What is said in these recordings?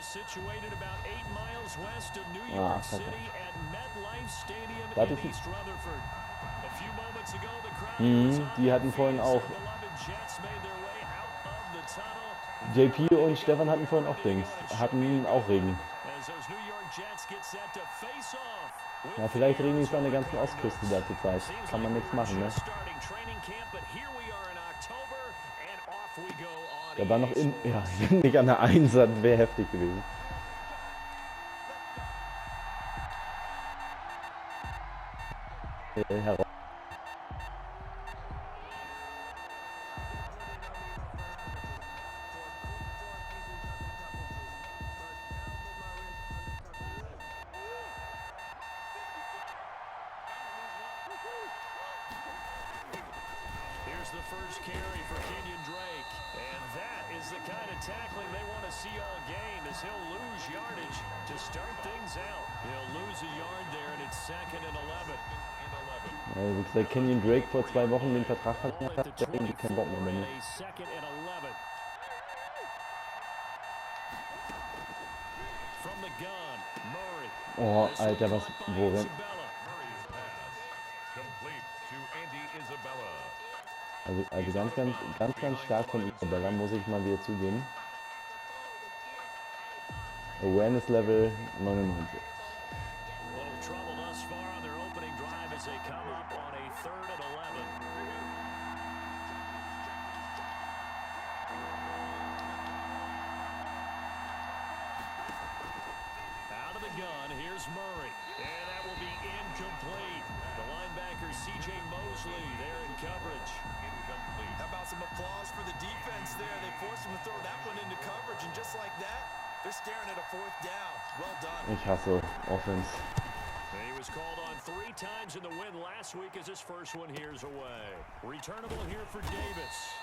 situated about 8 miles west of New York City at MetLife Stadium in East Rutherford. A few moments ago, the crowd die hatten vorhin auch. JP und Stefan hatten vorhin auch Dings, hatten auch Regen. Ja, vielleicht regnet es an der ganzen Ostküste da zur Zeit. Kann man nichts machen, ne? Der war noch in, ja, nicht an der 1, das wäre heftig gewesen. Heraus. Here's the first carry for Kenyon Drake. And that is the kind of tackling they want to see all game, as he'll lose yardage to start things out. He'll lose a yard there, and it's 2nd and 11. Wie gesagt, Kenyon Drake vor 2 Wochen den Vertrag verlängert hat, der irgendwie keinen Bock mehr mit. Oh, Alter, was, worin? Also ganz stark von Isabella, muss ich mal wieder zugeben. Awareness Level 99. Gun. Here's Murray, and that will be incomplete. The linebacker C.J. Mosley there in coverage. Incomplete. How about some applause for the defense there? They forced him to throw that one into coverage, and just like that, they're staring at a 4th down. Well done. Ich hasse Offense. He was called on 3 times in the win last week as his first one here's away. Returnable here for Davis.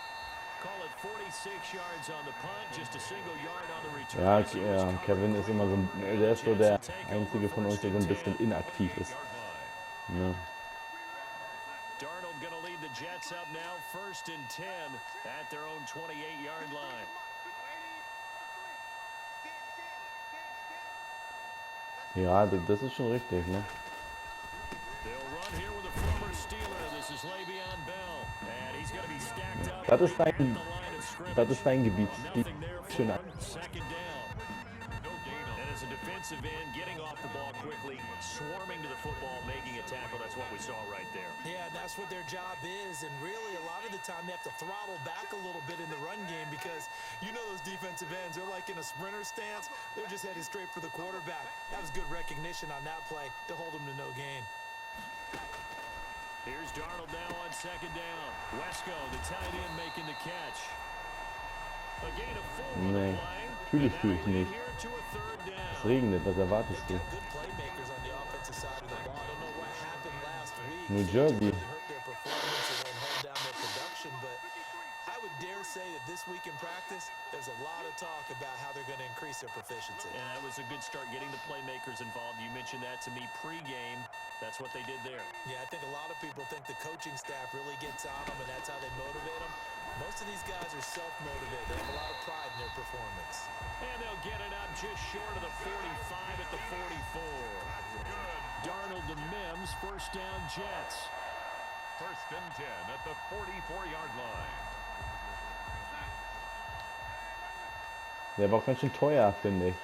Call it 46 yards on the punt, just a single yard on the return. Ja, Kevin ist immer so, der ist so der einzige von uns, der so ein bisschen inaktiv ist. Ja. Darnold gonna lead the Jets up now, 1st and 10 at their own 28-yard line. Ja, das ist schon richtig, ne? Das ist dein Gebiet. Schön ab. As a defensive end, getting off the ball quickly, swarming to the football, making a tackle. That's what we saw right there. Yeah, and that's what their job is. And really, a lot of the time, they have to throttle back a little bit in the run game because you know those defensive ends, they're like in a sprinter stance. They're just headed straight for the quarterback. That was good recognition on that play to hold them to no gain. Here's Darnold now on 2nd down. Wesco, the tight end, making the catch. A gain of 4 on the play. Natürlich tue ich nicht. Es regnet, was erwartest du? New Jersey. I would dare say that this week in practice, there's a lot of talk about how they're going to increase their proficiency. And that was a good start, getting the playmakers involved. You mentioned that to me pre-game. That's what they did there. Yeah, I think a lot of people think the coaching staff really gets on them, and that's how they motivate them. Most of these guys are self-motivated. They have a lot of pride in their performance. And they'll get it up just short of the 45 at the 44. Darnold to Mims, 1st down Jets. 1st and 10 at the 44-yard line. Der war auch ganz schön teuer, finde ich.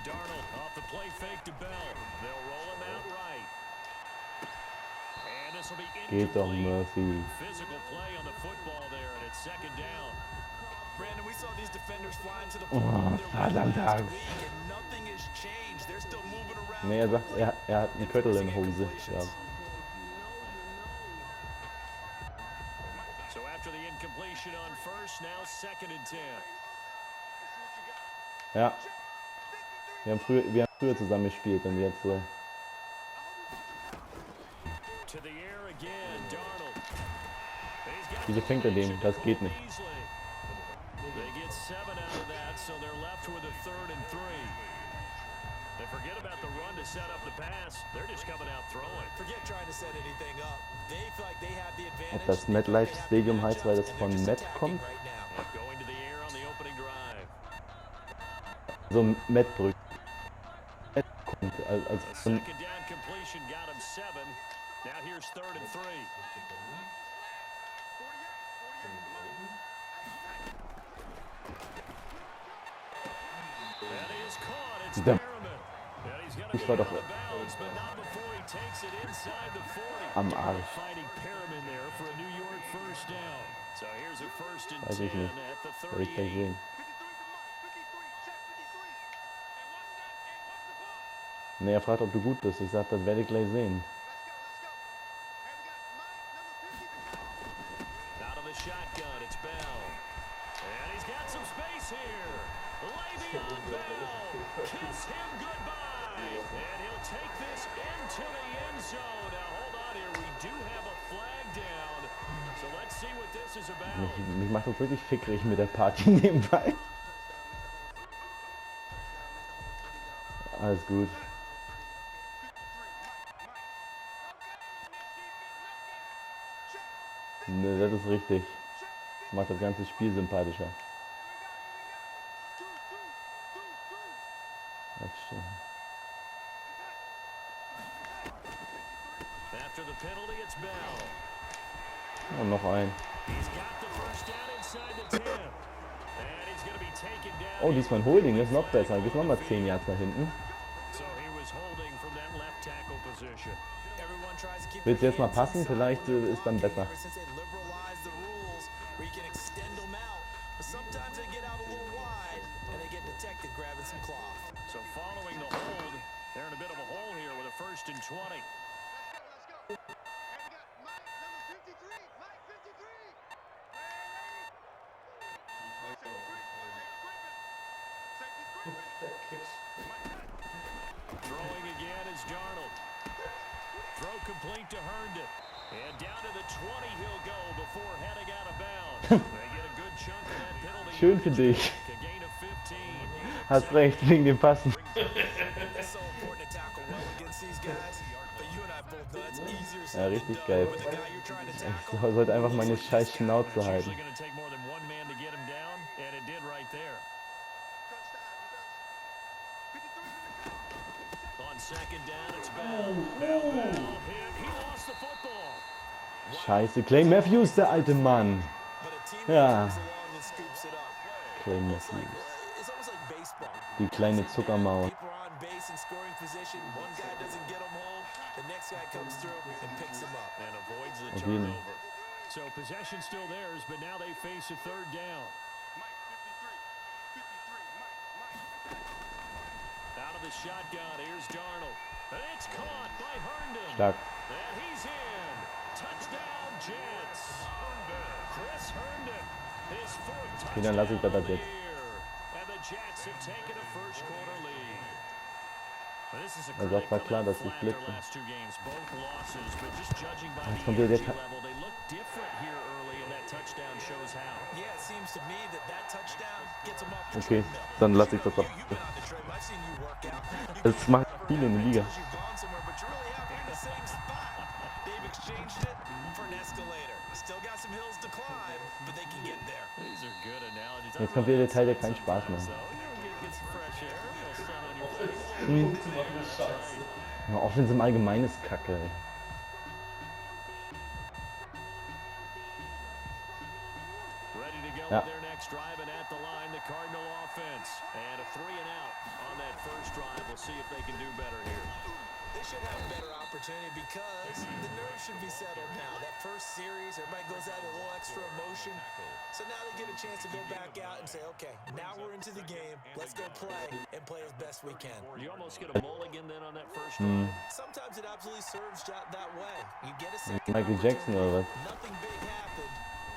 Darnold off the play fake to Bell. They'll roll him out right. And this will be Geht doch, Murphy. Physical play on the football there, and it's 2nd down. Brandon, we saw these defenders flying to the football. Verdammt. Nothing has changed. They're still moving around. Nee, er sagt, er hat einen Köttel in der Hose. Ja. So after the incompletion on 1st, now 2nd and 10. Ja. Wir haben früher zusammen gespielt und jetzt wieso fängt er den? Das geht nicht. They forget about the run to set up the pass. They're just coming out throwing. Forget trying to set anything up. They feel like they have the Ob advantage. das MetLife Stadium heißt, weil das von Matt kommt. Going to the air on the opening drive. So Matt-Brück. Matt kommt als von... Second down completion got him 7. Now here's 3rd and 3. That is caught. It's Merriman. And he's going to Ich war be doch out of bounds, but not before he takes it inside the 40. am Arsch. Finding Merriman there for a New York first down. So here's a 1st and Weiß ich 10 nicht. at the Werde ich gleich 38. sehen. Ne, er fragt, ob du gut bist. Ich sag, das werde ich gleich sehen. Out of the shotgun, it's Bell. And he's got some space here. Le'Veon Bell. Kiss him goodbye. And he'll take this into the end zone. Now hold on here. We do have a flag down. So let's see what this is about. Mich macht das wirklich fickrig mit der Party nebenbei. Alles gut. Ne, das ist richtig. Das macht das ganze Spiel sympathischer. Das stimmt. After the penalty, it's Bell. Und noch ein. He's got the first down inside the 10. And he's going to be taken down. Oh, diesmal ein Holding, das ist noch besser. Geht nochmal 10 Yards nach hinten. So he was holding from that left tackle position. Willst du jetzt mal passen? Vielleicht ist dann besser. So following the hold, they're in a bit of a hole here with a 1st and 20. Throwing again is Darnold. Throw complete to Herndon. And down to the 20 he'll go before heading out of bounds. They get a good chunk of that penalty. Schön für dich. A gain of 15. Hast recht, wegen dem Passen. Ja, richtig geil. Ich sollte einfach meine scheiß Schnauze halten. Scheiße, Clay Matthews, der alte Mann. Ja. Clay Matthews. Die kleine Zuckermaus. Auf jeden. So possession still theirs, but now they face a 3rd down. Out of the shotgun, here's Darnold. And it's caught by Herndon. Stark. And he's in. Touchdown, Jets. Chris Herndon, his 4th Okay, dann lasse ich das touchdown jetzt. and the Jets have taken a first quarter lead. Also das war klar, dass ich blitze. Jetzt kommt wieder der Okay, dann lasse ich das ab. Das macht viele in der Liga. Jetzt kommt wieder der Teil, der keinen Spaß macht. Ja, Offense im Allgemeinen ist Kacke. Ja. They should have a better opportunity because the nerves should be settled now. That first series, everybody goes out with a little extra emotion. So now they get a chance to go back out and say, okay, now we're into the game. Let's go play and play as best we can. You almost get a mulligan then on that first drive. Sometimes it absolutely serves that way. You get a second Michael Jackson oder was? Nothing big happened,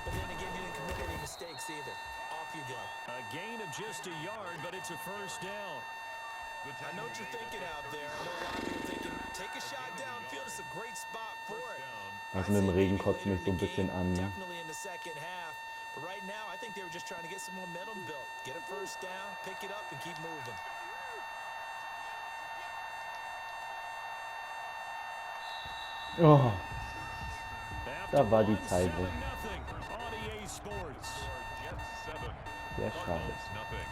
but then again, you didn't commit any mistakes either. Off you go. A gain of just a yard, but it's a first down. I know what you're thinking out there. I know a lot of people thinking, take a shot downfield. It's a great spot for it. Also mit dem Regen kotzt mich so ein bisschen an. Ne? Definitely in the second half. But right now, I think they were just trying to get some momentum built. Get a first down, pick it up, and keep moving. Oh, After da war die one, Zeit 7-0 weg. on EA Sports. Jets 7. Sehr schade. Cardinals nothing.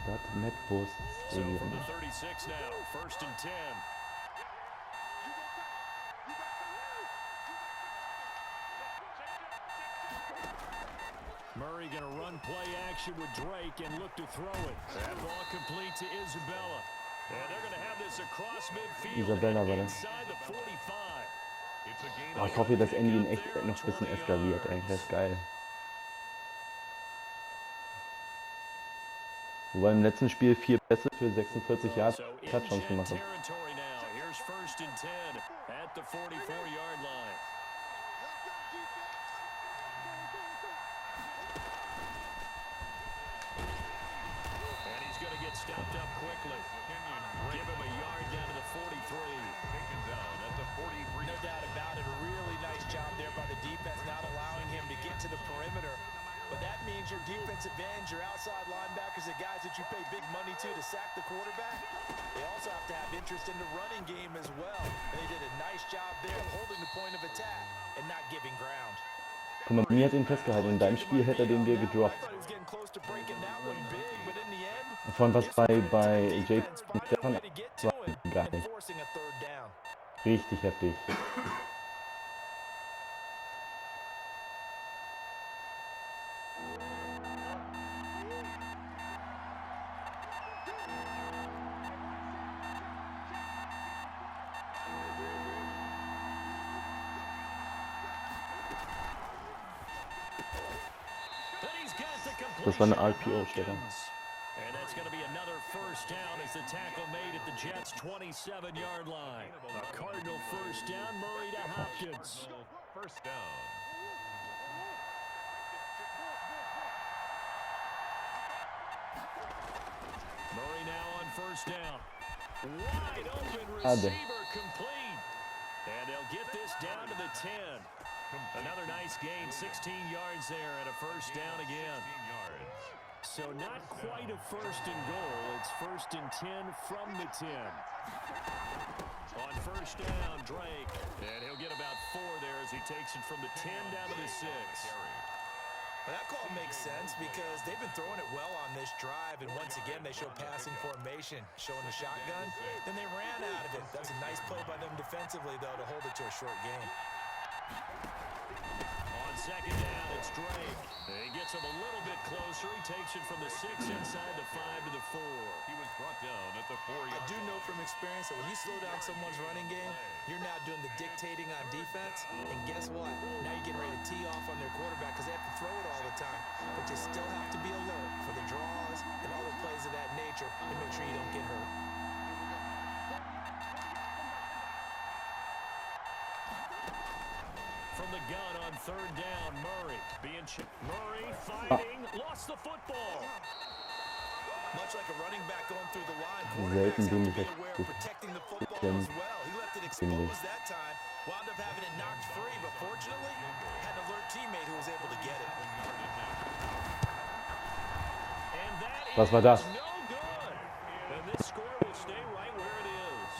Stadt Medbus So from Stadium. the 36 now, 1st and 10. Murray going to run play action with Drake and look to throw it. That ball complete to Isabella. And they're going to have this across midfield Isabella war das. inside the 45. It's a gain Oh, of ich hoffe, dass Andy in echt noch ein bisschen eskaliert, ey. Das ist geil. Wobei im letzten Spiel 4 Pässe für 46 Yards So in Touchdowns Jet gemacht hat. territory now. Here's 1st and 10 at the 44-yard line. And he's going to get stopped up quickly. Give him a yard down to the 43. taken down at the 43. No doubt about it. A really nice job there by the defense, not allowing him to get to the perimeter. But that means your defensive ends, your outside linebackers, the guys that you pay big money to sack the quarterback, they also have to have interest in the running game as well. And they did a nice job there holding the point of attack and not giving ground. Guck mal, mir hat ihn festgehalten. In deinem Spiel hätte er den dir gedroppt. Vorhin was bei JP Stefan war geil. Richtig heftig. Das war eine RPO, Stefan. And that's going to be another 1st down as the tackle made at the Jets' 27-yard line. A Cardinal 1st down, Murray to Hopkins. 1st down. Murray now on 1st down. Wide open receiver complete. And they'll get this down to the 10. Another nice gain, 16 yards there and a 1st down again. 16 yards. So not quite a 1st and goal. It's 1st and 10 from the 10. On 1st down, Drake. And he'll get about 4 there as he takes it from the 10 down to the 6. Well, that call makes sense because they've been throwing it well on this drive, and once again they show passing formation, showing the shotgun. Then they ran out of it. That's a nice play by them defensively, though, to hold it to a short game. On 2nd down, it's Drake. He gets him a little bit closer. He takes it from the 6 inside the 5 to the 4. He was brought down at the 4-yard line. I do know from experience that when you slow down someone's running game, you're now doing the dictating on defense. And guess what? Now you're getting ready to tee off on their quarterback because they have to throw it all the time. But you still have to be alert for the draws and other plays of that nature to make sure you don't get hurt. From the gun on 3rd down, Murray being Murray fighting, lost the football. Much like a running back going through the line, Selten quarterbacks have den to be ich aware of protecting the football as well. He left it exposed that time, wound up having it knocked free, but fortunately, had an alert teammate who was able to get it. And that Was war das? is no good. And this score will stay right where it is.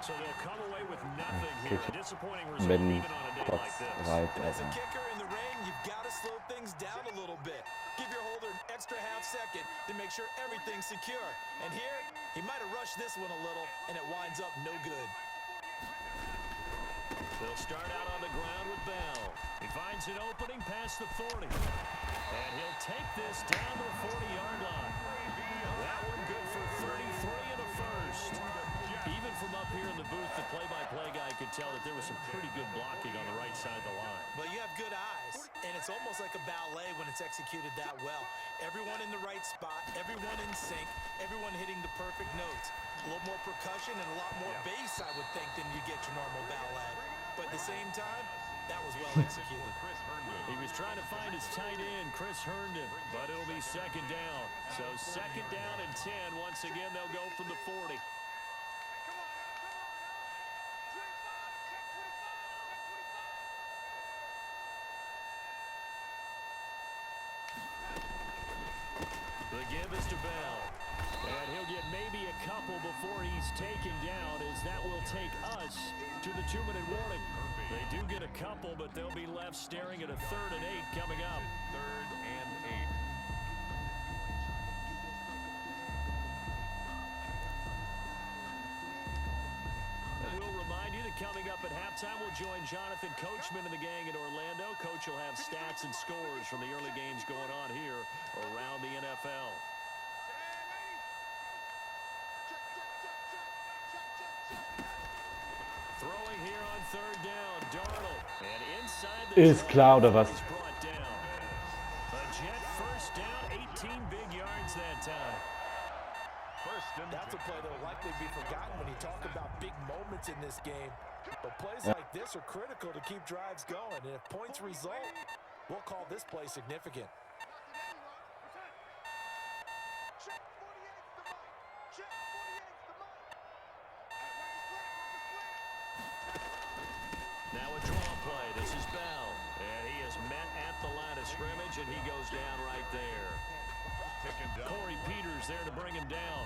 So they'll come away with nothing here. A disappointing result Wenn even on a day Trotz like this. reicht, And as a also. kicker in the ring, you've got to slow things down a little bit. Give your holder an extra half-second to make sure everything's secure. And here, he might have rushed this one a little, and it winds up no good. They'll start out on the ground with Bell. He finds an opening past the 40. And he'll take this down to the 40-yard line. That one good for 33 and a 1st. Even from up here in the booth, the play-by-play guy could tell that there was some pretty good blocking on the right side of the line. Well, you have good eyes, and it's almost like a ballet when it's executed that well. Everyone in the right spot, everyone in sync, everyone hitting the perfect notes. A little more percussion and a lot more bass, I would think, than you get your normal ballet. But at the same time, that was well executed. He was trying to find his tight end, Chris Herndon, but it'll be 2nd down. So 2nd down and 10. Once again, they'll go from the 40. The give is to Bell. And he'll get maybe a couple before he's taken down, as that will take us to the 2-minute warning. They do get a couple, but they'll be left staring at a 3rd and 8 coming up. 3rd and 8. And we'll remind you that coming up at halftime, we'll join Jonathan Coachman and the gang in Orlando. Coach will have stats and scores from the early games going on here around the NFL. Throwing here on 3rd down, Darnold. And inside the Ist klar, oder was? he's brought down. A Jet 1st down, 18 big yards that time. That's a play that will likely be forgotten when you talk about big moments in this game. But plays like this are critical to keep drives going. And if points result, we'll call this play significant. Now a draw play. This is Bell. And he is met at the line of scrimmage, and he goes down right there. Corey Peters there to bring him down.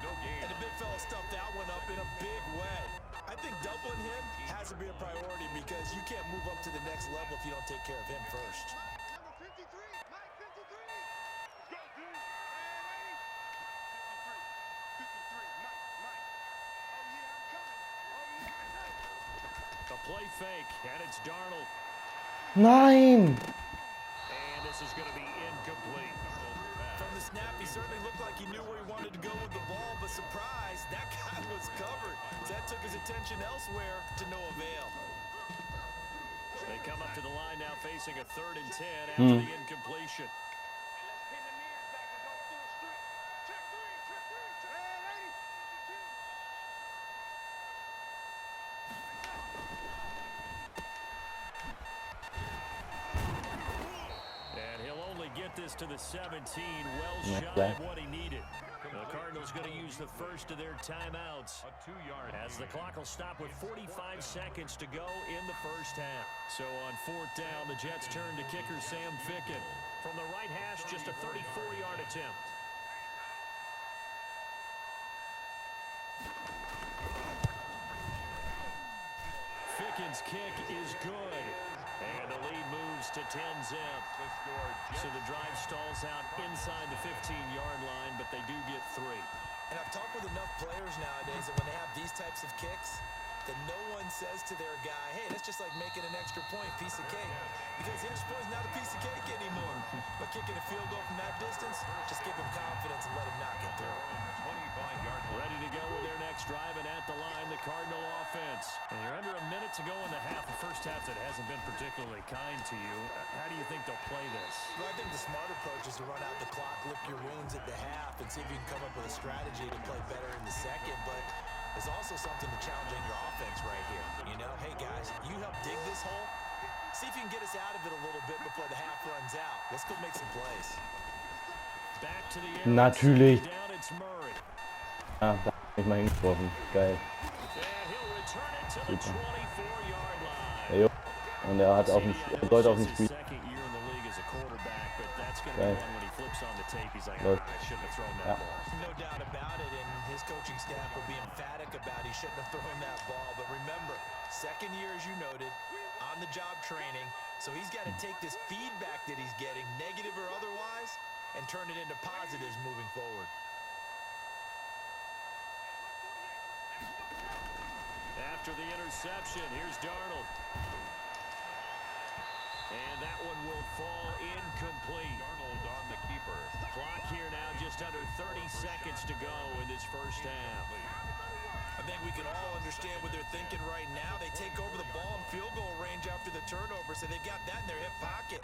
No gain. And the big fella stuffed that one up in a big way. I think doubling him has to be a priority because you can't move up to the next level if you don't take care of him first. A play fake, and it's Darnold. Nein! And this is going to be incomplete. From the snap, he certainly looked like he knew where he wanted to go with the ball, but surprise, that guy was covered. That took his attention elsewhere to no avail. They come up to the line now facing a 3rd and 10 after the incompletion. And he'll only get this to the 17, well shy of what he needed. The Cardinals going to use the first of their timeouts. A 2-yard As the clock will stop with 45 seconds to go in the first half. So on 4th down, the Jets turn to kicker Sam Ficken. From the right hash, just a 34-yard attempt. Ficken's kick is good. And the lead moves to 10-zip. So the drive stalls out inside the 15-yard line, but they do get 3. And I've talked with enough players nowadays that when they have these types of kicks, that no one says to their guy, hey, that's just like making an extra point, piece of cake. Because the extra point is not a piece of cake anymore. But kicking a field goal from that distance, just give him confidence and let him knock it through. 25-yard. Ready to go with their next drive, and at the line, the Cardinal offense. And you're under a minute to go in the half. The first half that hasn't been particularly kind to you. How do you think they'll play this? Well, I think the smart approach is to run out the clock, lick your wounds at the half, and see if you can come up with a strategy to play better in the second. But there's also something to challenging your offense right here. You know, hey, guys, you help dig this hole. See if you can get us out of it a little bit before the half runs out. Let's go make some plays. Back to the air. Natürlich. Down, it's Murray. Ah, da hab ich mal hingeworfen. Geil. And he'll return it to the 24-yard line. Ja, jo. Und er hat auf dem, sollte auf dem Spiel. Second year in the league as a quarterback, but that's going to Geil. be one when he flips on the tape. He's like, Läuft. I shouldn't have thrown Ja. that ball. No doubt about it, and his coaching staff will be emphatic about he shouldn't have thrown that ball. But remember, second year, as you noted, on-the-job training. So he's got to take this feedback that he's getting, negative or otherwise, and turn it into positives moving forward. After the interception, here's Darnold. And that one will fall incomplete. Darnold on the keeper. Clock here now, just under 30 seconds to go in this first half. I think we can all understand what they're thinking right now. They take over the ball in field goal range after the turnover, so they've got that in their hip pocket.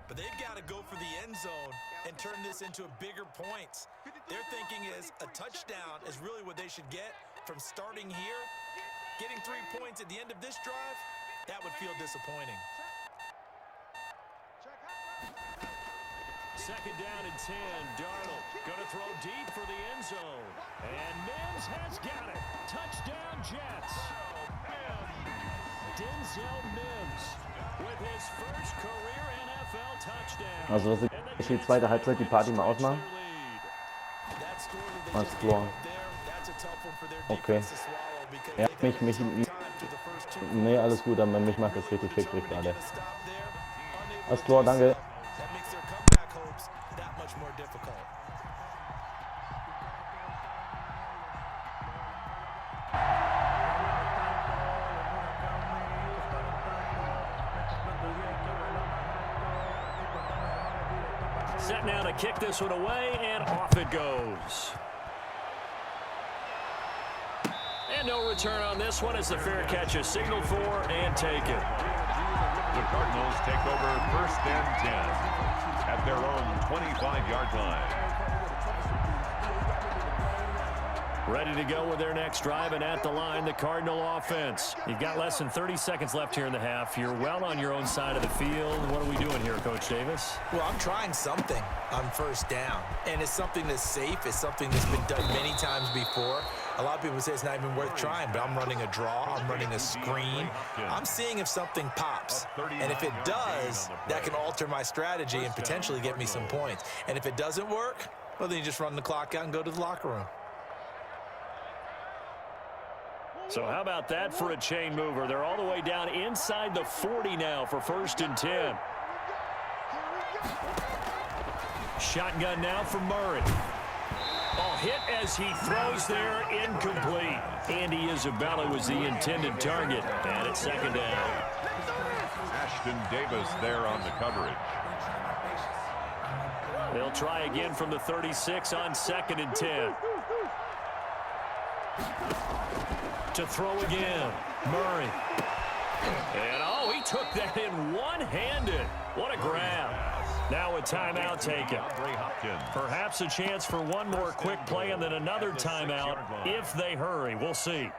But they've got to go for the end zone and turn this into a bigger points. Their thinking is a touchdown is really what they should get from starting here. Getting 3 points at the end of this drive, that would feel disappointing. Second down and 10. Darnold going to throw deep for the end zone. And Mims has got it. Touchdown, Jets. Denzel Mims with his first career NFL touchdown. Also, was ist die zweite Halbzeit, die Party mal ausmachen? That Alles klar. Okay. Ja, nee, alles gut, aber mich macht das richtig fickrig gerade. Alles klar, danke. Set now to kick this one away, and off it goes. And no return on this one as the fair catch is signaled for and taken. The Cardinals take over 1st and 10 at their own 25-yard line. Ready to go with their next drive, and at the line, the Cardinal offense. You've got less than 30 seconds left here in the half. You're well on your own side of the field. What are we doing here, Coach Davis? Well, I'm trying something on first down, and it's something that's safe. It's something that's been done many times before. A lot of people say it's not even worth trying, but I'm running a draw. I'm running a screen. I'm seeing if something pops, and if it does, that can alter my strategy and potentially get me some points. And if it doesn't work, well, then you just run the clock out and go to the locker room. So how about that for a chain mover? They're all the way down inside the 40 now for 1st and 10. Shotgun now for Murray. Oh, hit as he throws there, incomplete. Andy Isabella was the intended target, and it's 2nd down. Ashton Davis there on the coverage. They'll try again from the 36 on 2nd and 10. To throw again, Murray. And, oh, he took that in one-handed. What a grab. Now a timeout taken. Perhaps a chance for one more quick play and then another timeout if they hurry. We'll see.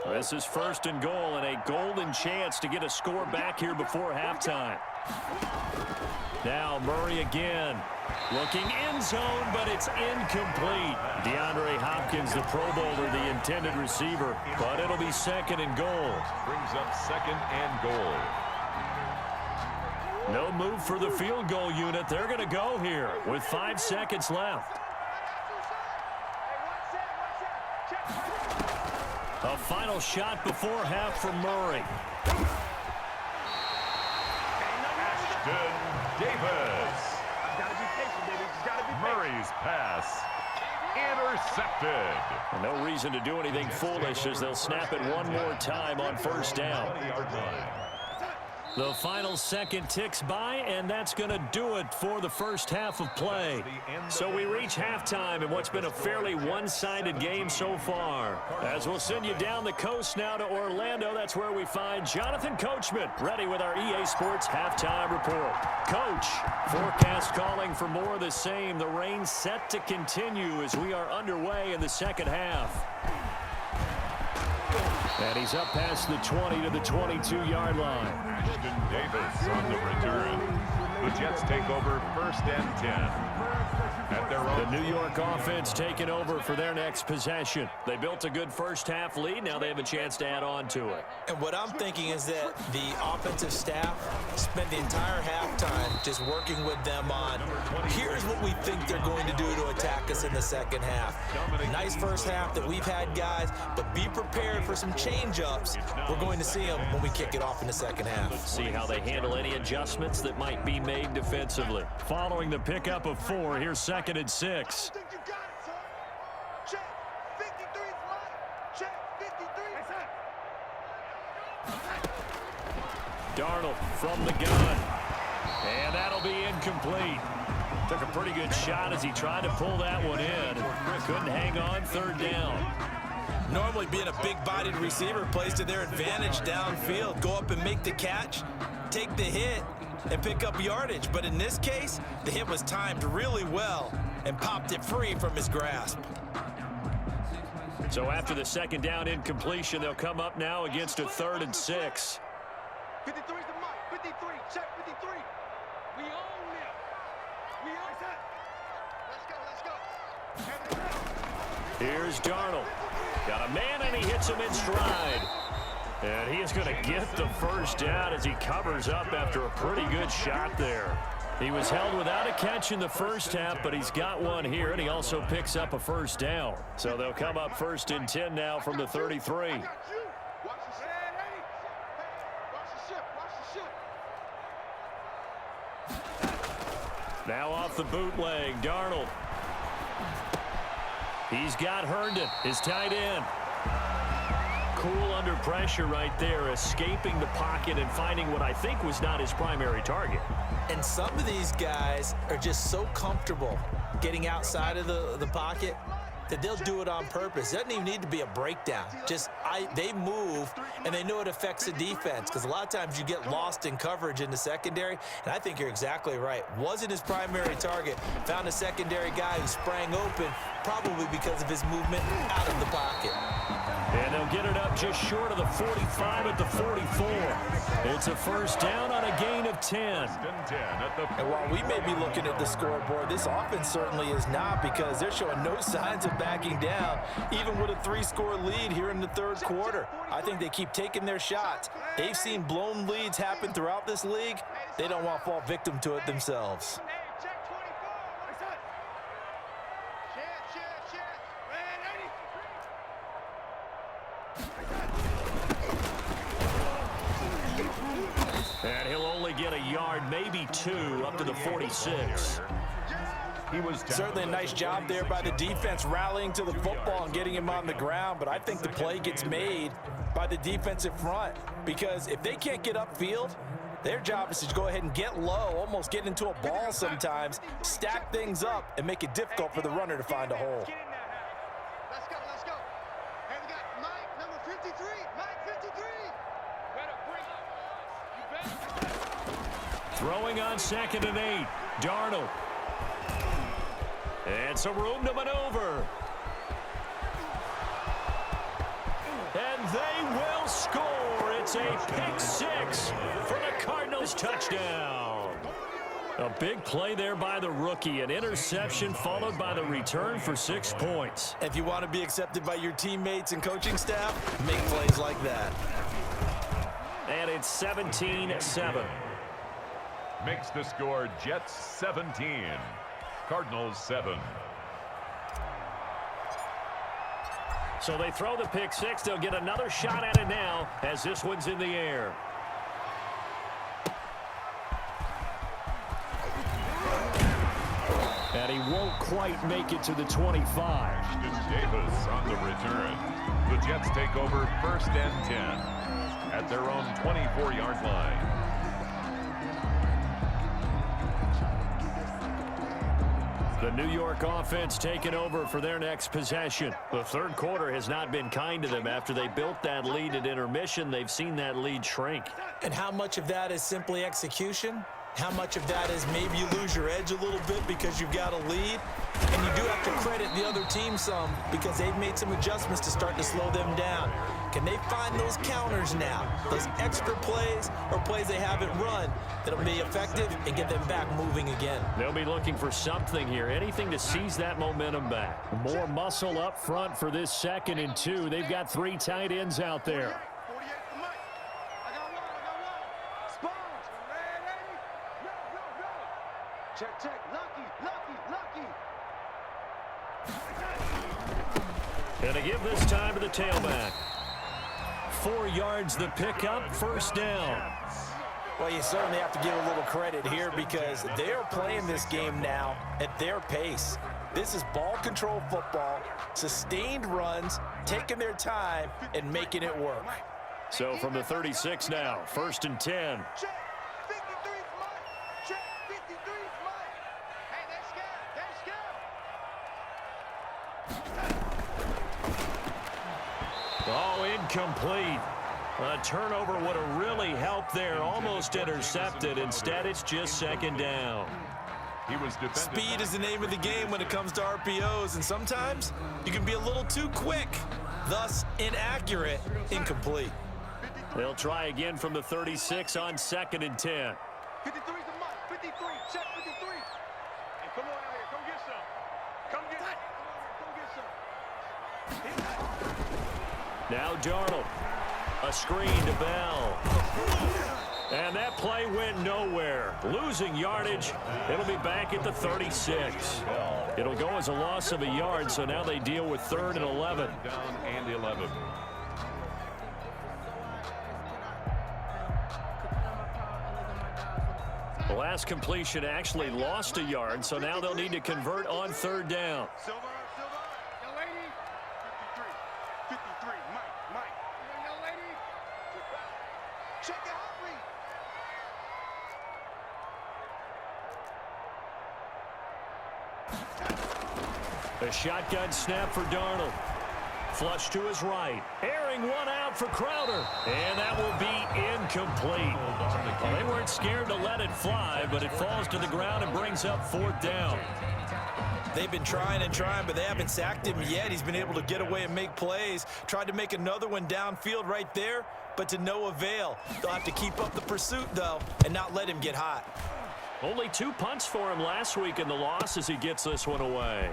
This is 1st and goal and a golden chance to get a score back here before halftime. Now Murray again. Looking end zone, but it's incomplete. DeAndre Hopkins, the Pro Bowler, the intended receiver. But it'll be 2nd and goal. Brings up 2nd and goal. No move for the field goal unit. They're going to go here with 5 seconds left. A final shot before half from Murray. Ashton Davis. Murray's pass intercepted. No reason to do anything foolish as they'll snap it one more time on 1st down. The final second ticks by, and that's going to do it for the first half of play. So we reach halftime in what's been a fairly one-sided game so far. As we'll send you down the coast now to Orlando, that's where we find Jonathan Coachman, ready with our EA Sports Halftime Report. Coach, forecast calling for more of the same. The rain set to continue as we are underway in the second half. And he's up past the 20 to the 22-yard line. Ashton Davis on the return. The Jets take over 1st and 10. At their own. The New York offense taking over for their next possession. They built a good first half lead. Now they have a chance to add on to it. And what I'm thinking is that the offensive staff spent the entire halftime just working with them on, here's what we think they're going to do to attack us in the second half. Nice first half that we've had, guys, but be prepared for some change-ups. We're going to see them when we kick it off in the second half. See how they handle any adjustments that might be made defensively. Following the pickup of 4, here's 2nd and 6. Darnold from the gun. And that'll be incomplete. Took a pretty good shot as he tried to pull that one in. Couldn't hang on 3rd down. Normally being a big-bodied receiver plays to their advantage downfield. Go up and make the catch, take the hit, and pick up yardage. But in this case, the hit was timed really well and popped it free from his grasp. So after the 2nd down incompletion, they'll come up now against a 3rd and 6. 53's the mark. 53. Check 53. We own it. We own it. Let's go. Here's Darnold. Got a man, and he hits him in stride. And he is going to get the first down as he covers up after a pretty good shot there. He was held without a catch in the first half, but he's got one here, and he also picks up a first down. So they'll come up 1st and 10 now from the 33. Now off the bootleg, Darnold. He's got Herndon, his tight end. Cool under pressure right there, escaping the pocket and finding what I think was not his primary target. And some of these guys are just so comfortable getting outside of the pocket that they'll do it on purpose. It doesn't even need to be a breakdown. They move, and they know it affects the defense, because a lot of times you get lost in coverage in the secondary, and I think you're exactly right. Wasn't his primary target. Found a secondary guy who sprang open, probably because of his movement out of the pocket. And they'll get it up just short of the 45 at the 44. It's a first down on a gain of 10. And while we may be looking at the scoreboard, this offense certainly is not, because they're showing no signs of backing down, even with a 3-score lead here in the third quarter. I think they keep taking their shots. They've seen blown leads happen throughout this league. They don't want to fall victim to it themselves. And he'll only get a yard, maybe 2, up to the 46. He was certainly a nice job there by the defense, rallying to the football and getting him on the ground. But I think the play gets made by the defensive front, because if they can't get upfield, their job is to go ahead and get low, almost get into a ball sometimes, stack things up, and make it difficult for the runner to find a hole. Let's go, let's go. Hey, we got Mike, number 53. Mike, 53. Better bring up. Throwing on 2nd and 8. Darnold. And some room to maneuver. And they will score. It's a pick 6 for the Cardinals touchdown. A big play there by the rookie. An interception followed by the return for 6 points. If you want to be accepted by your teammates and coaching staff, make plays like that. And it's 17-7. Makes the score Jets 17. Cardinals 7. So they throw the pick 6. They'll get another shot at it now as this one's in the air. And he won't quite make it to the 25. Davis on the return. The Jets take over 1st and 10 at their own 24-yard line. The New York offense taking over for their next possession. The third quarter has not been kind to them. After they built that lead at intermission, they've seen that lead shrink. And how much of that is simply execution? How much of that is maybe you lose your edge a little bit because you've got a lead? And you do have to credit the other team some, because they've made some adjustments to start to slow them down. Can they find those counters now, those extra plays or plays they haven't run that'll be effective and get them back moving again? They'll be looking for something here, anything to seize that momentum back. More muscle up front for this 2nd and 2. They've got 3 tight ends out there. 48 for Mike. I got one. Sponge. Ready? Go. Check. Lucky. And to give this time to the tailback. 4 yards the pickup, 1st down. Well, you certainly have to give a little credit here, because they're playing this game now at their pace. This is ball control football, sustained runs, taking their time and making it work. So from the 36 now, 1st and 10. Check. 53 for Mike. Check. 53 for Mike. Hey, that's good. Oh, incomplete. A turnover would have really helped there. Almost intercepted. Instead, it's just 2nd down. He was Speed is the name of the game when it comes to RPOs, and sometimes you can be a little too quick, thus inaccurate, incomplete. They'll try again from the 36 on 2nd and 10. 53's the Mike. 53. Check 53. Hey, come on out here. Come get some. Come get some. Now Darnold. A screen to Bell. And that play went nowhere. Losing yardage. It'll be back at the 36. It'll go as a loss of a yard, so now they deal with 3rd and 11. Down and 11. The last completion actually lost a yard, so now they'll need to convert on 3rd down. Silver, young lady. 53, Mike. Young lady. Check it out, please. A shotgun snap for Darnold. Flush to his right. Airing one out for Crowder. And that will be incomplete. Well, they weren't scared to let it fly, but it falls to the ground and brings up 4th down. They've been trying and trying, but they haven't sacked him yet. He's been able to get away and make plays. Tried to make another one downfield right there, but to no avail. They'll have to keep up the pursuit, though, and not let him get hot. Only 2 punts for him last week in the loss as he gets this one away.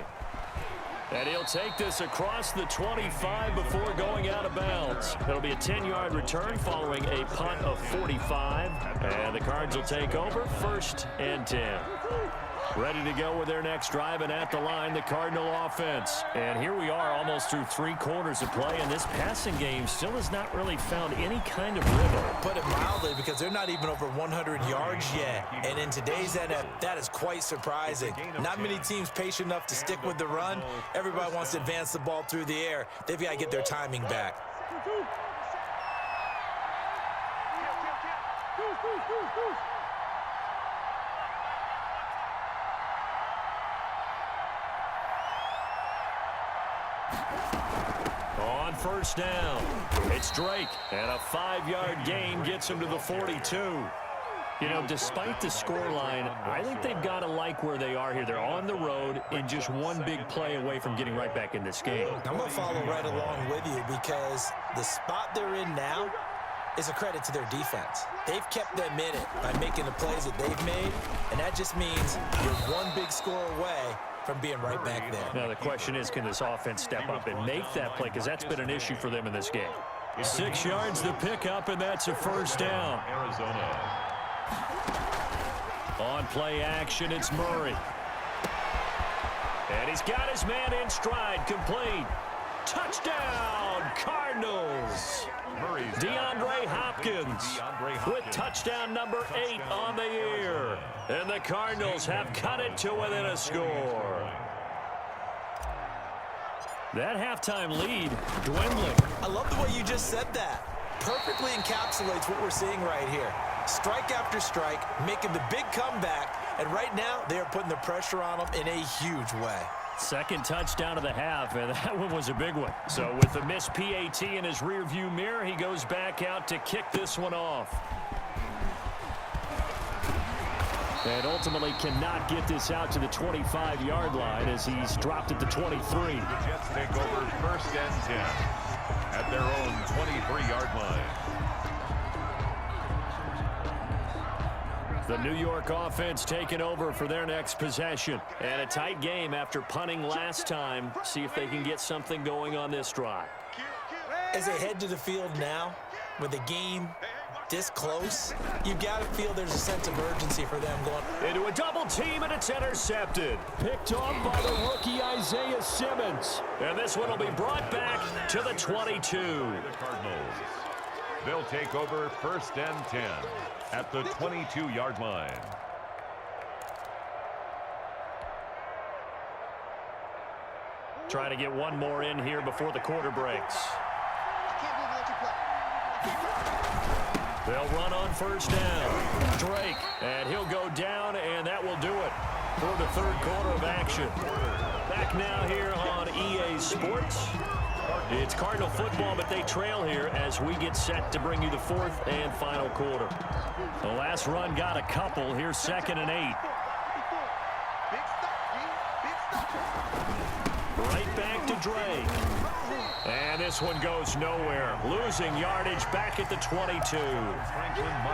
And he'll take this across the 25 before going out of bounds. It'll be a 10-yard return following a punt of 45. And the Cards will take over 1st and 10. Ready to go with their next drive, and at the line, the Cardinal offense. And here we are almost through 3 quarters of play, and this passing game still has not really found any kind of rhythm. Put it mildly, because they're not even over 100 yards yet. And in today's NFL, that is quite surprising. Not many teams patient enough to stick with the run. Everybody wants to advance the ball through the air. They've got to get their timing back. On 1st down, it's Drake, and a 5-yard gain gets him to the 42. You know, despite the scoreline, I think they've got to like where they are here. They're on the road and just one big play away from getting right back in this game. I'm going to follow right along with you, because the spot they're in now is a credit to their defense. They've kept them in it by making the plays that they've made, and that just means you're one big score away from being right back there. Now the question is, can this offense step up and make that play, because that's been an issue for them in this game. 6 yards to pick up, and that's a 1st down. Arizona. On play action, it's Murray. And he's got his man in stride, complete. Touchdown, Cardinals. DeAndre Hopkins with touchdown number 8 on the year. And the Cardinals have cut it to within a score. That halftime lead dwindling. I love the way you just said that. Perfectly encapsulates what we're seeing right here. Strike after strike, making the big comeback, and right now they are putting the pressure on them in a huge way. 2nd touchdown of the half, and that one was a big one. So with the missed PAT in his rearview mirror, he goes back out to kick this one off. And ultimately cannot get this out to the 25-yard line as he's dropped at the 23. The Jets take over 1st and 10 at their own 23-yard line. The New York offense taking over for their next possession. And a tight game after punting last time. See if they can get something going on this drive. As they head to the field now, with the game this close, you've got to feel there's a sense of urgency for them going into a double team, and it's intercepted. Picked off by the rookie Isaiah Simmons. And this one will be brought back to the 22. The Cardinals. They'll take over 1st and 10 at the 22-yard line. Trying to get one more in here before the quarter breaks. They'll run on 1st down. Drake, and he'll go down, and that will do it for the 3rd quarter of action. Back now here on EA Sports. It's Cardinal football, but they trail here as we get set to bring you the 4th and final quarter. The last run got a couple. Here's 2nd and 8. Right back to Drake. And this one goes nowhere. Losing yardage back at the 22.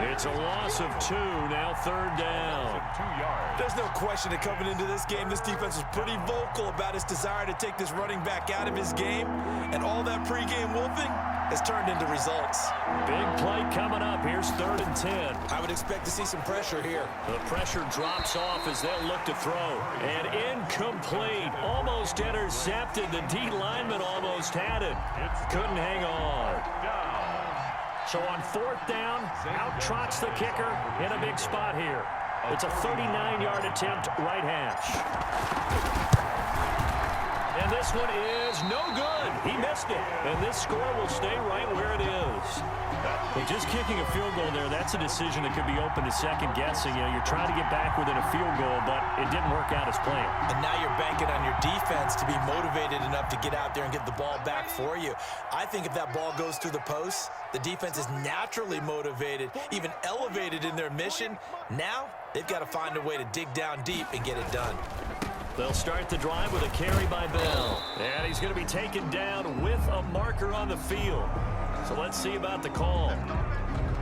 It's a loss of 2, now 3rd down. 2 yards. There's no question that coming into this game, this defense was pretty vocal about its desire to take this running back out of his game. And all that pregame wolfing has turned into results. Big play coming up. Here's 3rd and 10. I would expect to see some pressure here. The pressure drops off as they'll look to throw. And incomplete. Almost intercepted. The D lineman almost had it. Couldn't hang on. So on 4th down, out trots the kicker in a big spot here. It's a 39-yard attempt, right hash. And this one is no good. He missed it. And this score will stay right where it is. But just kicking a field goal there, that's a decision that could be open to second guessing. You know, you're trying to get back within a field goal, but it didn't work out as planned. And now you're banking on your defense to be motivated enough to get out there and get the ball back for you. I think if that ball goes through the post, the defense is naturally motivated, even elevated in their mission. Now they've got to find a way to dig down deep and get it done. They'll start the drive with a carry by Bell. And he's going to be taken down with a marker on the field. So let's see about the call.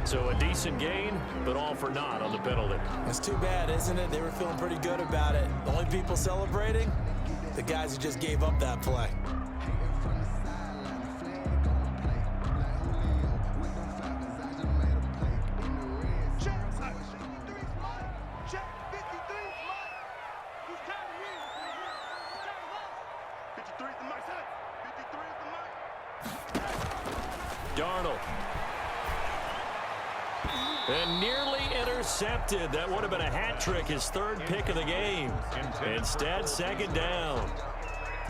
So a decent gain, but all for naught on the penalty. It's too bad, isn't it? They were feeling pretty good about it. The only people celebrating, the guys who just gave up that play. Darnold. And nearly intercepted. That would have been a hat trick, his 3rd pick of the game. Instead, 2nd down.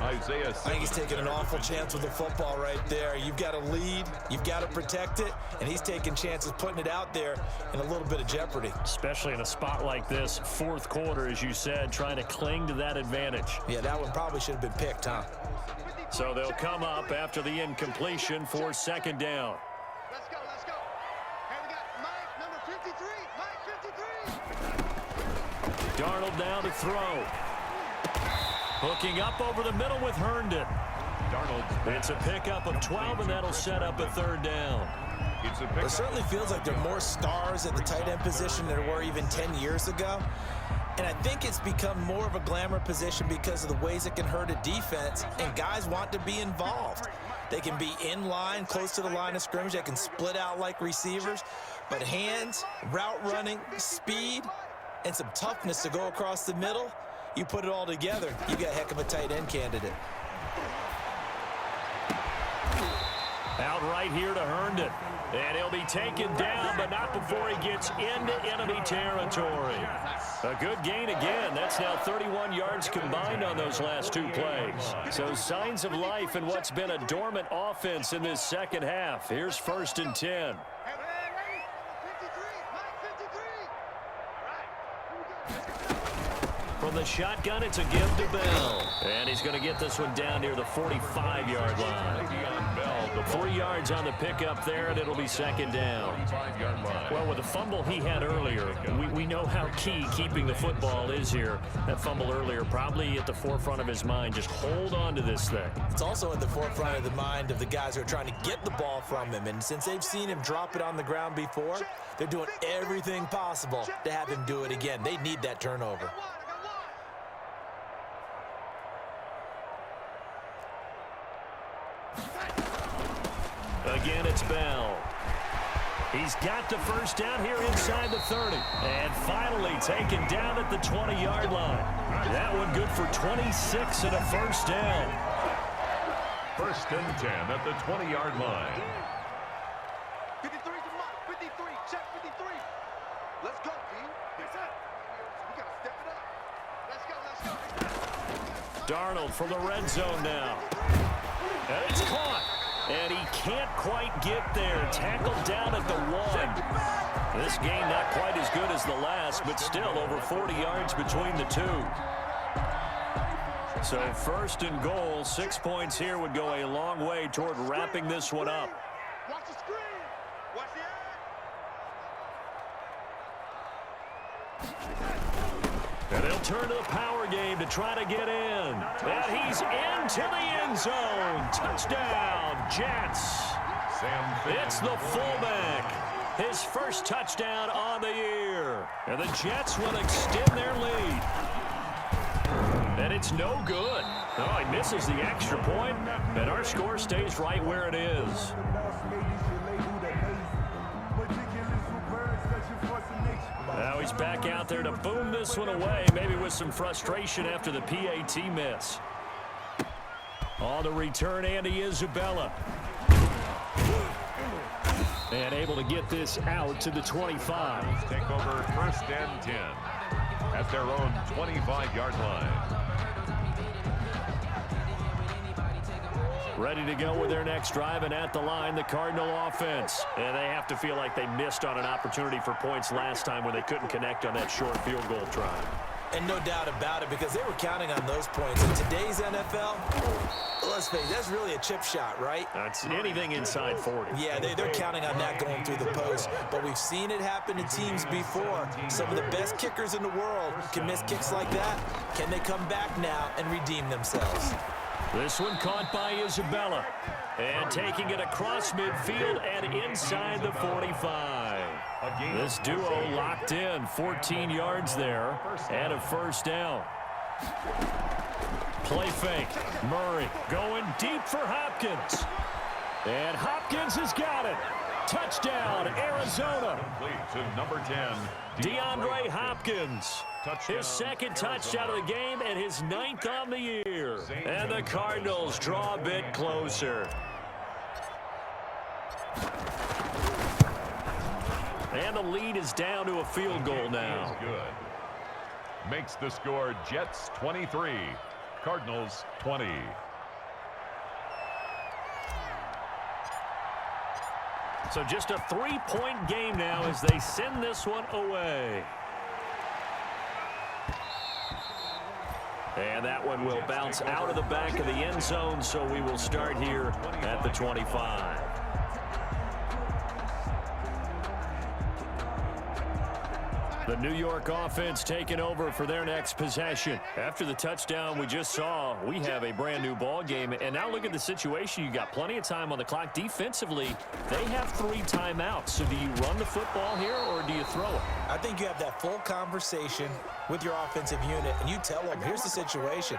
I think he's taking an awful chance with the football right there. You've got to lead, you've got to protect it, and he's taking chances putting it out there in a little bit of jeopardy. Especially in a spot like this, 4th quarter, as you said, trying to cling to that advantage. Yeah, that one probably should have been picked, huh? So they'll come up after the incompletion for 2nd down. Let's go, let's go. Hey, we got Mike, number 53. Mike, 53. Darnold down to throw. Hooking up over the middle with Herndon. It's a pickup of 12, and that'll set up a 3rd down. It certainly feels like there are more stars at the tight end position than there were even 10 years ago. And I think it's become more of a glamour position because of the ways it can hurt a defense, and guys want to be involved. They can be in line, close to the line of scrimmage. They can split out like receivers. But hands, route running, speed, and some toughness to go across the middle, you put it all together, you got a heck of a tight end candidate. Out right here to Herndon. And he'll be taken down, but not before he gets into enemy territory. A good gain again. That's now 31 yards combined on those last 2 plays. So signs of life in what's been a dormant offense in this 2nd half. Here's 1st and 10. From the shotgun, it's a give to Bell. And he's going to get this one down near the 45-yard line. 3 yards on the pickup there, and it'll be 2nd down. Well, with the fumble he had earlier, we know how key keeping the football is here. That fumble earlier probably at the forefront of his mind. Just hold on to this thing. It's also at the forefront of the mind of the guys who are trying to get the ball from him. And since they've seen him drop it on the ground before, they're doing everything possible to have him do it again. They need that turnover. Again, it's Bell. He's got the 1st down here inside the 30. And finally taken down at the 20-yard line. That one good for 26 and a 1st down. 1st and 10 at the 20-yard line. 53 to Mike, 53, check 53. Let's go, team. Yes, sir. We got to step it up. Let's go, let's go. Darnold from the red zone now. And it's caught. And he can't quite get there. Tackled down at the 1. This game not quite as good as the last, but still over 40 yards between the 2. So 1st and goal, 6 points here would go a long way toward wrapping this one up. Watch the screen. Watch the And they'll turn to the power game to try to get in. And he's into the end zone. Touchdown, Jets. It's the fullback. His 1st touchdown on the year. And the Jets will extend their lead. And it's no good. Oh, he misses the extra point, and our score stays right where it is. Now he's back out there to boom this one away, maybe with some frustration after the PAT miss. On the return, Andy Isabella. And able to get this out to the 25. Take over 1st and 10 at their own 25-yard line. Ready to go with their next drive, and at the line, the Cardinal offense. And they have to feel like they missed on an opportunity for points last time when they couldn't connect on that short field goal try. And no doubt about it, because they were counting on those points. In today's NFL, let's face it, that's really a chip shot, right? That's anything inside 40. Yeah, they're counting on that going through the post. But we've seen it happen to teams before. Some of the best kickers in the world can miss kicks like that. Can they come back now and redeem themselves? This one caught by Isabella. And taking it across midfield and inside the 45. This duo locked in, 14 yards there, and a first down. Play fake. Murray going deep for Hopkins. And Hopkins has got it. Touchdown, Arizona. To number 10, DeAndre Hopkins. His second touchdown of the game and his 9th on the year. And the Cardinals draw a bit closer. And the lead is down to a field goal now. Good. Makes the score Jets 23, Cardinals 20. So just a 3-point game now as they send this one away. And that one will bounce out of the back of the end zone, so we will start here at the 25. The New York offense taking over for their next possession. After the touchdown we just saw, we have a brand new ball game. And now look at the situation. You got plenty of time on the clock. Defensively, they have 3 timeouts. So do you run the football here or do you throw it? I think you have that full conversation with your offensive unit, and you tell them, here's the situation.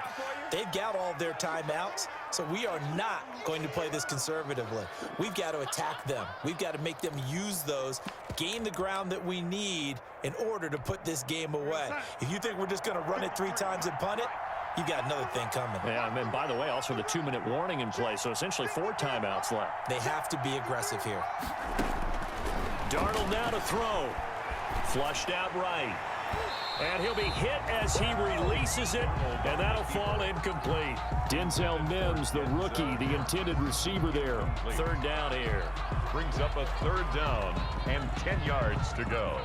They've got all their timeouts, so we are not going to play this conservatively. We've got to attack them. We've got to make them use those, gain the ground that we need in order to put this game away. If you think we're just going to run it 3 times and punt it, you got another thing coming. Yeah, and by the way, also the 2-minute warning in play, so essentially 4 timeouts left. They have to be aggressive here. Darnold now to throw. Flushed out right. And he'll be hit as he releases it, and that'll fall incomplete. Denzel Mims, the rookie, the intended receiver there. 3rd down here. Brings up a 3rd down and 10 yards to go.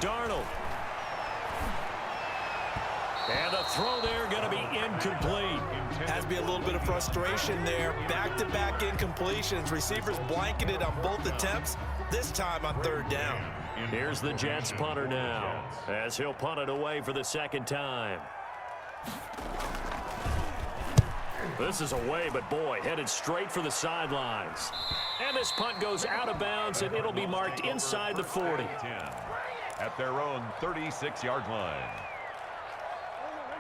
Darnold. And the throw there going to be incomplete. Has to be a little bit of frustration there. Back-to-back incompletions. Receivers blanketed on both attempts, this time on 3rd down. Here's the Jets punter now, as he'll punt it away for the 2nd time. This is away, but boy, headed straight for the sidelines. And this punt goes out of bounds, and it'll be marked inside the 40. At their own 36-yard line.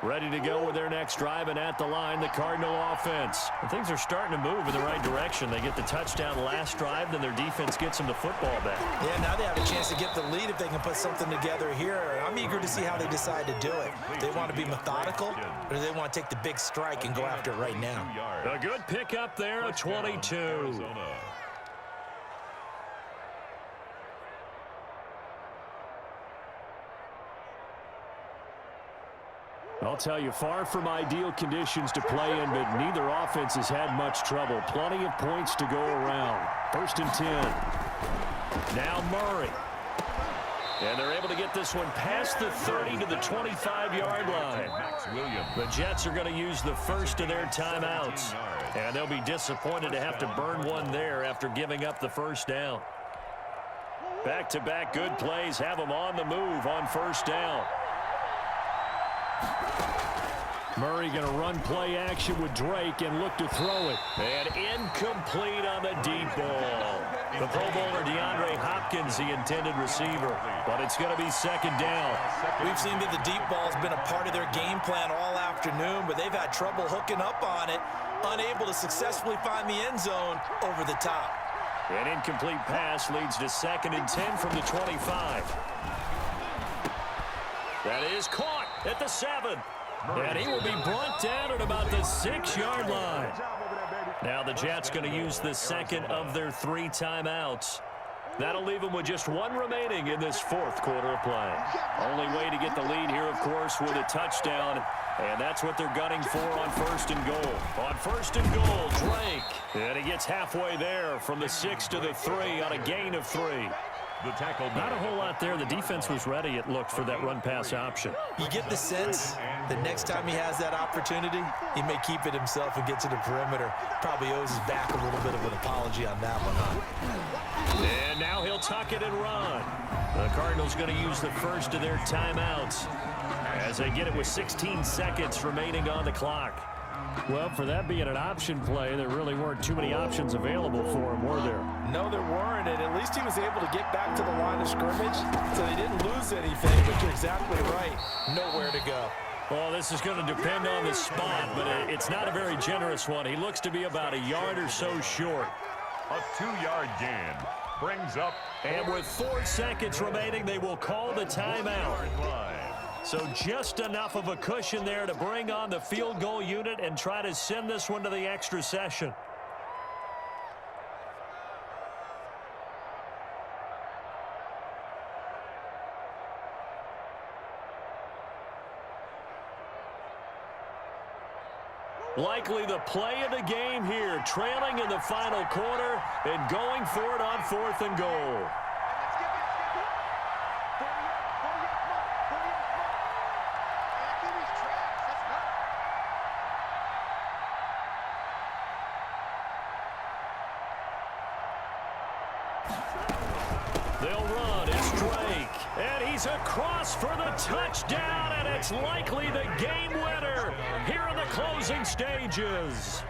Ready to go with their next drive, and at the line, the Cardinal offense. And things are starting to move in the right direction. They get the touchdown last drive, then their defense gets them the football back. Yeah, now they have a chance to get the lead if they can put something together here. I'm eager to see how they decide to do it. They want to be methodical, or do they want to take the big strike and go after it right now? A good pickup there, a 22. I'll tell you, far from ideal conditions to play in, but neither offense has had much trouble. Plenty of points to go around. 1st and 10. Now Murray. And they're able to get this one past the 30 to the 25-yard line. The Jets are going to use the first of their timeouts. And they'll be disappointed to have to burn one there after giving up the first down. Back-to-back good plays have them on the move on first down. Murray going to run play action with Drake and look to throw it. And incomplete on the deep ball. The Pro Bowler DeAndre Hopkins, the intended receiver. But it's going to be second down. We've seen that the deep ball has been a part of their game plan all afternoon, but they've had trouble hooking up on it, unable to successfully find the end zone over the top. An incomplete pass leads to 2nd and 10 from the 25. That is caught at the 7. And he will be brought down at about the 6-yard line. Now the Jets going to use the second of their 3 timeouts. That'll leave them with just 1 remaining in this 4th quarter of play. Only way to get the lead here, of course, with a touchdown. And that's what they're gunning for on 1st and goal. On 1st and goal, Drake. And he gets halfway there from the 6 to the 3 on a gain of 3. The tackle. Not a whole lot there. The defense was ready, it looked, for that run-pass option. You get the sense that next time he has that opportunity, he may keep it himself and get to the perimeter. Probably owes his back a little bit of an apology on that one, huh? And now he'll tuck it and run. The Cardinals going to use the first of their timeouts as they get it with 16 seconds remaining on the clock. Well, for that being an option play, there really weren't too many options available for him, were there? No, there weren't, and at least he was able to get back to the line of scrimmage, so they didn't lose anything, but you're exactly right. Nowhere to go. Well, this is going to depend on the spot, but it's not a very generous one. He looks to be about a yard or so short. A 2-yard gain brings up. And with 4 seconds remaining, they will call the timeout. So just enough of a cushion there to bring on the field goal unit and try to send this one to the extra session. Likely the play of the game here, trailing in the final quarter and going for it on 4th and goal. They'll run. It's Drake. And he's across for the touchdown, and it's likely the game winner here in the closing stages.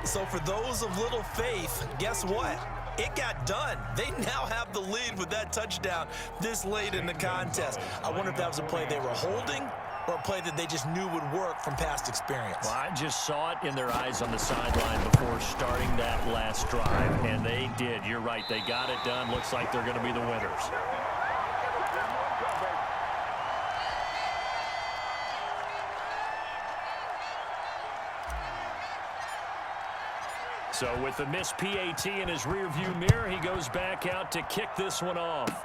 So for those of little faith, guess what? It got done. They now have the lead with that touchdown this late in the contest. I wonder if that was a play they were holding or a play that they just knew would work from past experience. Well, I just saw it in their eyes on the sideline before starting that last drive, and they did. You're right. They got it done. Looks like they're going to be the winners. So with the missed PAT in his rearview mirror, he goes back out to kick this one off.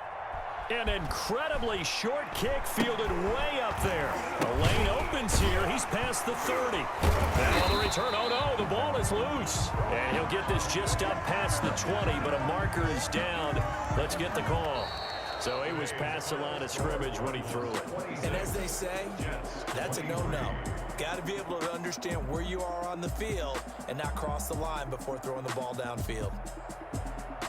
An incredibly short kick fielded way up there. The lane opens here. He's past the 30. Now on the return. Oh, no, the ball is loose. And he'll get this just up past the 20, but a marker is down. Let's get the call. So he was past the line of scrimmage when he threw it. And as they say, that's a no-no. Got to be able to understand where you are on the field and not cross the line before throwing the ball downfield.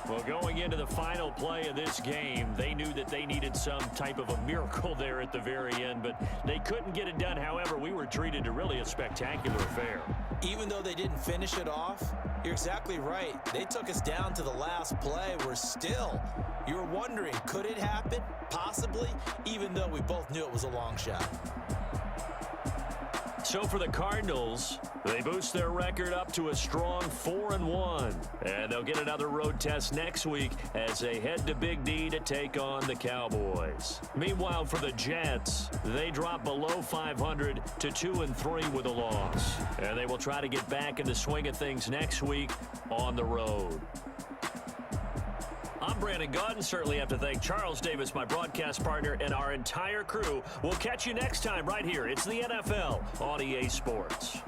Well, going into the final play of this game, they knew that they needed some type of a miracle there at the very end, but they couldn't get it done. However, we were treated to really a spectacular affair. Even though they didn't finish it off, you're exactly right. They took us down to the last play. We're still, you were wondering, could it happen? Possibly, even though we both knew it was a long shot. So for the Cardinals, they boost their record up to a strong 4-1. And they'll get another road test next week as they head to Big D to take on the Cowboys. Meanwhile, for the Jets, they drop below 500 to 2-3 with a loss. And they will try to get back in the swing of things next week on the road. I'm Brandon Gaudin. Certainly have to thank Charles Davis, my broadcast partner, and our entire crew. We'll catch you next time right here. It's the NFL on EA Sports.